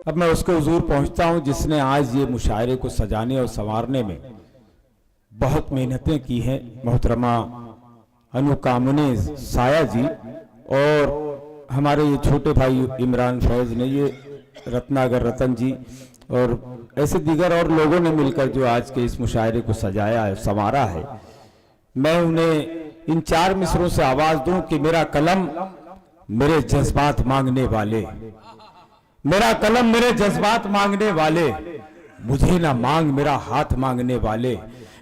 अब मैं उसके हुजूर पहुंचता हूं जिसने आज ये मुशायरे को सजाने और संवारने में बहुत मेहनतें की हैं। मोहतरमा अनुकामने साया जी और हमारे ये छोटे भाई इमरान फैज ने, ये रत्नागर रतन जी और ऐसे दीगर और लोगों ने मिलकर जो आज के इस मुशायरे को सजाया है, संवारा है। मैं उन्हें इन 4 मिसरों से आवाज दूं कि मेरा कलम मेरे जज्बात मांगने वाले, मेरा कलम मेरे जज्बात मांगने वाले, मुझे ना मांग मेरा हाथ मांगने वाले,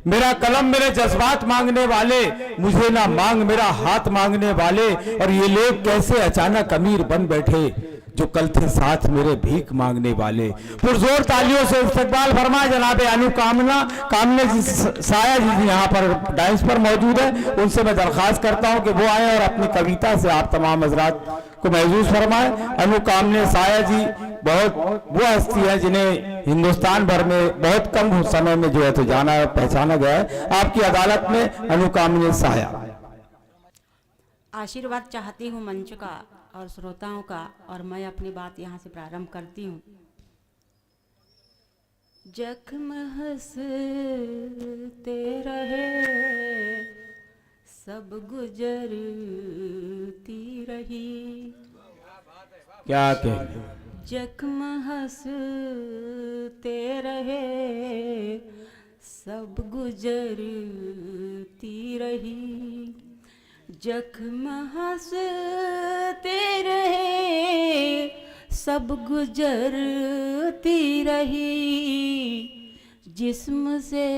मेरा कलम मेरे जज्बात मांगने वाले, मुझे ना मांग मेरा हाथ मांगने वाले। और ये लोग कैसे अचानक अमीर बन बैठे जो कल थे साथ मेरे भीख मांगने वाले। पुरजोर तालियों से इस्तकबाल फरमाए जनाब कामने जी साया जी यहाँ पर डांस पर मौजूद है। उनसे मैं दरख्वास्त करता हूँ कि वो आए और अपनी कविता से आप तमाम हजरात को महसूस फरमाए। अनुकामने साया जी बहुत वो हस्ती है जिन्हें हिंदुस्तान भर में बहुत कम समय में जो है तो जाना पहचाना गया है। आपकी अदालत में अनुकामने साया। आशीर्वाद चाहती हूँ मंच का और श्रोताओं का, और मैं अपनी बात यहाँ से प्रारंभ करती हूँ। जख्म हंसते रहे सब गुजरती रही, क्या कहें? जख्म हंसते रहे सब गुजरती रही, जख्म हंसते रहे सब गुजरती रही, जिस्म से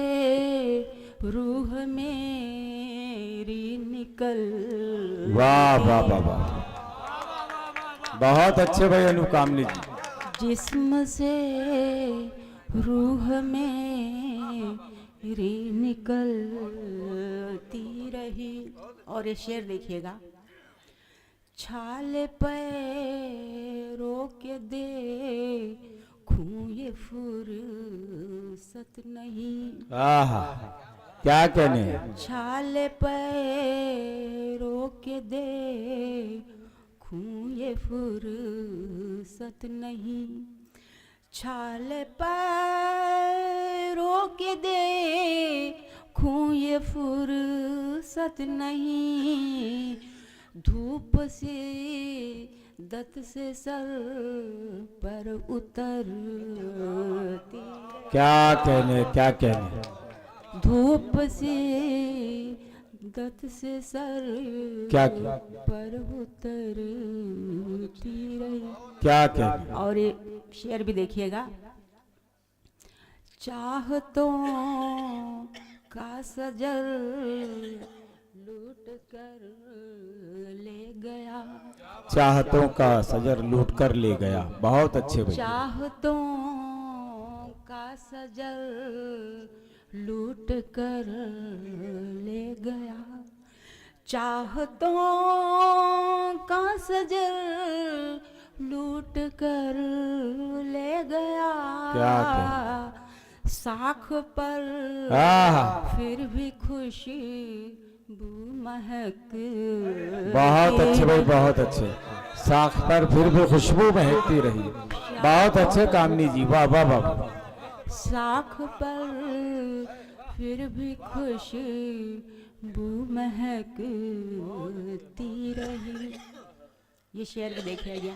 रूह मेरी निकल। वाह वाह वाह वाह, बहुत अच्छे भाई अनुकामनी जी। जिस्म से रूह मेरी निकलती रही। और ये शेर देखिएगा, छाल पैरों के देखूं ये फुर्सत नहीं। आहा, क्या कहने? छाल पैरों के देखूं ये फुर्सत नहीं, छाल पैरों के देखूं ये फुर्सत नहीं, धूप से दत से सर पर उतरती। क्या कहने, क्या कहने? धूप से दत से सर क्या पर उतरती रही। क्या कहने? और ये शेर भी देखिएगा, चाहतों का सजर लूट कर ले गया, चाहतों का सजर लूट कर ले गया। बहुत अच्छे भाई। चाहतों का सजर लूट कर ले गया, चाहतों का सजर लूट कर ले गया। क्या साख पर फिर भी खुशी महक। बहुत अच्छे भाई, बहुत अच्छे। साख पर फिर भी खुशबू महकती रही। बहुत अच्छे कामनी जी, वाह वाह वाह। साख पर फिर भी खुशबू महकती रही। ये शेर भी देखिए गया,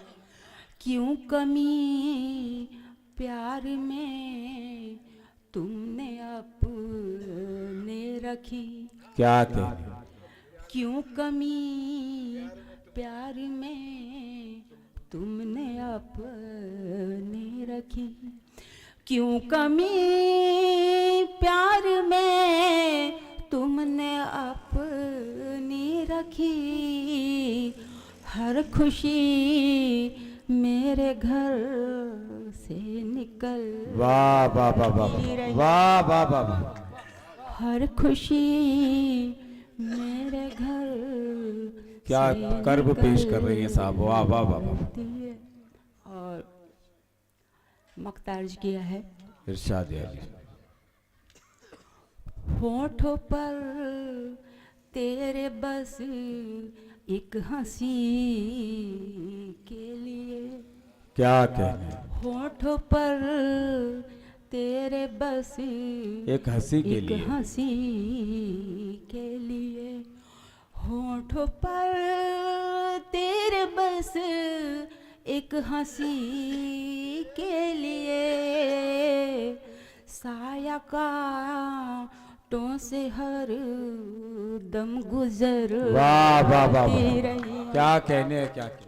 क्यों कमी प्यार में तुमने अपने रखी। क्या कहने? क्यों कमी प्यार में तुमने अपने रखी, क्यों कमी प्यार में तुमने अपनी रखी, हर खुशी मेरे घर से निकल। वाह वाह वाह वाह वाह वाह वाह। हर खुशी मेरे घर क्या कर्ब पेश कर रही है साहब, वाह वाह वाह। और मक्तार्ज किया है इरशाद अली। होठों पर तेरे बस एक हंसी के लिए। क्या कहने? होठों पर तेरे बस एक हंसी के एक लिए। हंसी के लिए, होठों पर तेरे बस एक हंसी के लिए, साया कांटों से हर दम गुजर वाह वाह वाह वाह, रही। क्या कहने, क्या कहने।